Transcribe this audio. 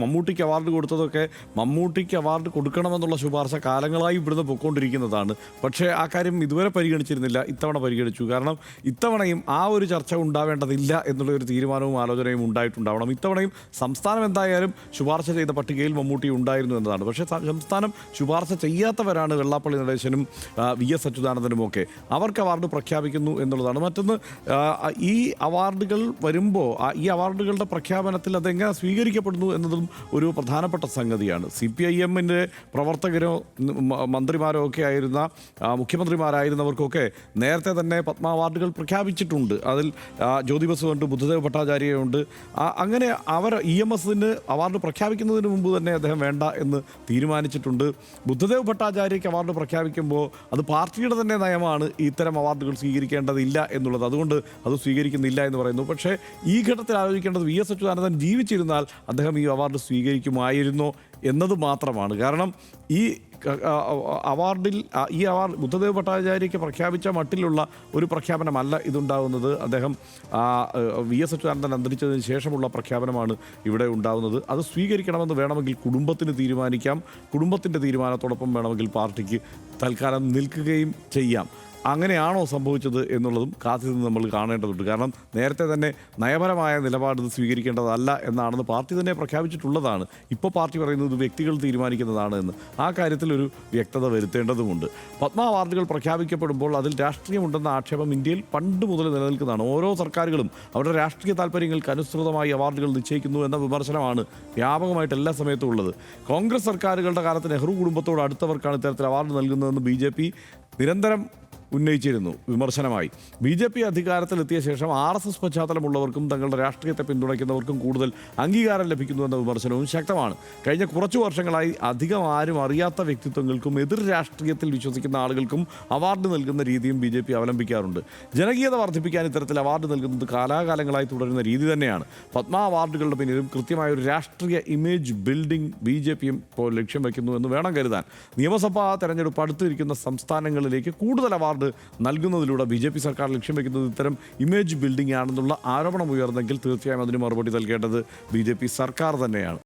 മമ്മൂട്ടിക്ക് അവാർഡ് കൊടുത്തതൊക്കെ മമ്മൂട്ടിക്ക് അവാർഡ് കൊടുക്കണമെന്നുള്ള ശുപാർശ കാലങ്ങളായി ഇവിടുന്ന് പൊയ്ക്കൊണ്ടിരിക്കുന്നതാണ്. പക്ഷേ ആ കാര്യം ഇതുവരെ പരിഗണിച്ചിരുന്നില്ല, ഇത്തവണ പരിഗണിച്ചു. കാരണം ഇത്തവണയും ആ ഒരു ചർച്ച ഉണ്ടാവേണ്ടതില്ല എന്നുള്ള ഒരു തീരുമാനവും ആലോചനയും ഉണ്ടായിട്ടുണ്ടാവണം. ഇത്തവണയും സംസ്ഥാനം എന്തായാലും ശുപാർശ ചെയ്ത പട്ടികയിൽ മമ്മൂട്ടി ഉണ്ടായിരുന്നു എന്നതാണ്. പക്ഷേ സംസ്ഥാനം ശുപാർശ ചെയ്യാത്തവരാണ് വെള്ളാപ്പള്ളി നടേശനും വി എസ് അച്യുതാനന്ദനും ഒക്കെ. അവർക്ക് അവാർഡ് പ്രഖ്യാപിക്കുന്നു എന്നുള്ളതാണ്. മറ്റൊന്ന്, ഈ അവാർഡുകൾ വരുമ്പോൾ ഈ അവാർഡുകളുടെ പ്രഖ്യാപനത്തിൽ അതെങ്ങനെ സ്വീകരിക്കപ്പെടുന്നു എന്നതും ഒരു പ്രധാനപ്പെട്ട സംഗതിയാണ്. CPIM-ൻ്റെ പ്രവർത്തകരോ മന്ത്രിമാരോ ഒക്കെ ആയിരുന്ന മുഖ്യമന്ത്രിമാരായിരുന്നവർക്കൊക്കെ നേരത്തെ തന്നെ പത്മ അവാർഡുകൾ പ്രഖ്യാപിച്ചിട്ടുണ്ട്. അതിൽ ജ്യോതി ബസുണ്ട്, ബുദ്ധദേവ് ഭട്ടാചാര്യയുണ്ട്. അങ്ങനെ അവർ EMS-ന് അവാർഡ് പ്രഖ്യാപിക്കുന്നതിന് മുമ്പ് തന്നെ അദ്ദേഹം വേണ്ട എന്ന് തീരുമാനിച്ചിട്ടുണ്ട്. ബുദ്ധദേവ് ഭട്ടാചാര്യയ്ക്ക് അവാർഡ് പ്രഖ്യാപിക്കുമ്പോൾ അത് പാർട്ടിയുടെ തന്നെ നയമാണ് ഇത്തരം അവാർഡുകൾ സ്വീകരിക്കേണ്ടതില്ല എന്നുള്ളത്. അതുകൊണ്ട് അത് സ്വീകരിക്കുന്നില്ല എന്ന് പറയുന്നു. പക്ഷേ ഈ ഘട്ടത്തിൽ ആലോചിക്കേണ്ടത് വി എസ് അച്യുതാനന്ദൻ ജീവിച്ചിരുന്നാൽ അദ്ദേഹം ഈ അവാർഡ് സ്വീകരിക്കുമായിരുന്നോ എന്നത് മാത്രമാണ്. കാരണം ഈ അവാർഡിൽ ഈ അവാർഡ് ബുദ്ധദേവ് ഭട്ടാചാര്യയ്ക്ക് പ്രഖ്യാപിച്ച മട്ടിലുള്ള ഒരു പ്രഖ്യാപനമല്ല ഇതുണ്ടാകുന്നത്. അദ്ദേഹം വി എസ് അച്യുതാനന്ദൻ അന്തരിച്ചതിന് ശേഷമുള്ള പ്രഖ്യാപനമാണ് ഇവിടെ ഉണ്ടാകുന്നത്. അത് സ്വീകരിക്കണമെന്ന് വേണമെങ്കിൽ കുടുംബത്തിന് തീരുമാനിക്കാം. കുടുംബത്തിൻ്റെ തീരുമാനത്തോടൊപ്പം വേണമെങ്കിൽ പാർട്ടിക്ക് തൽക്കാലം നിൽക്കുകയും ചെയ്യാം. അങ്ങനെയാണോ സംഭവിച്ചത് എന്നുള്ളതും കാത്തിരുന്ന് നമ്മൾ കാണേണ്ടതുണ്ട്. കാരണം നേരത്തെ തന്നെ നയപരമായ നിലപാട് ഇത് സ്വീകരിക്കേണ്ടതല്ല എന്നാണെന്ന് പാർട്ടി തന്നെ പ്രഖ്യാപിച്ചിട്ടുള്ളതാണ്. ഇപ്പോൾ പാർട്ടി പറയുന്നത് വ്യക്തികൾ തീരുമാനിക്കുന്നതാണ് എന്ന്. ആ കാര്യത്തിൽ ഒരു വ്യക്തത വരുത്തേണ്ടതുമുണ്ട്. പത്മ അവാർഡുകൾ പ്രഖ്യാപിക്കപ്പെടുമ്പോൾ അതിൽ രാഷ്ട്രീയമുണ്ടെന്ന ആക്ഷേപം ഇന്ത്യയിൽ പണ്ട് മുതൽ നിലനിൽക്കുന്നതാണ്. ഓരോ സർക്കാരുകളും അവരുടെ രാഷ്ട്രീയ താല്പര്യങ്ങൾക്ക് അനുസൃതമായി അവാർഡുകൾ നിശ്ചയിക്കുന്നു എന്ന വിമർശനമാണ് വ്യാപകമായിട്ട് എല്ലാ സമയത്തും ഉള്ളത്. കോൺഗ്രസ് സർക്കാരുകളുടെ കാലത്ത് നെഹ്റു കുടുംബത്തോട് അടുത്തവർക്കാണ് ഇത്തരത്തിൽ അവാർഡ് നൽകുന്നതെന്ന് BJP നിരന്തരം ഉന്നയിച്ചിരുന്നു വിമർശനമായി. BJP അധികാരത്തിലെത്തിയ ശേഷം RSS പശ്ചാത്തലമുള്ളവർക്കും തങ്ങളുടെ രാഷ്ട്രീയത്തെ പിന്തുണയ്ക്കുന്നവർക്കും കൂടുതൽ അംഗീകാരം ലഭിക്കുന്നുവെന്ന വിമർശനവും ശക്തമാണ്. കഴിഞ്ഞ കുറച്ചു വർഷങ്ങളായി അധികം ആരും അറിയാത്ത വ്യക്തിത്വങ്ങൾക്കും എതിർ രാഷ്ട്രീയത്തിൽ വിശ്വസിക്കുന്ന ആളുകൾക്കും അവാർഡ് നൽകുന്ന രീതിയും BJP അവലംബിക്കാറുണ്ട്. ജനകീയത വർദ്ധിപ്പിക്കാൻ ഇത്തരത്തിൽ അവാർഡ് നൽകുന്നത് കാലാകാലങ്ങളായി തുടരുന്ന രീതി തന്നെയാണ്. പത്മ അവാർഡുകളുടെ പിന്നിലും കൃത്യമായ ഒരു രാഷ്ട്രീയ ഇമേജ് ബിൽഡിംഗ് BJPയും ഇപ്പോൾ ലക്ഷ്യം വയ്ക്കുന്നു എന്ന് വേണം കരുതാൻ. നിയമസഭാ തെരഞ്ഞെടുപ്പ് അടുത്തിരിക്കുന്ന സംസ്ഥാനങ്ങളിലേക്ക് കൂടുതൽ അവാർഡ് നൽകുന്നതിലൂടെ BJP സർക്കാർ ലക്ഷ്യം വയ്ക്കുന്നത് ഇത്തരം ഇമേജ് ബിൽഡിംഗ് ആണെന്നുള്ള ആരോപണം ഉയർന്നെങ്കിൽ തീർച്ചയായും അതിന് മറുപടി നൽകേണ്ടത് BJP സർക്കാർ തന്നെയാണ്.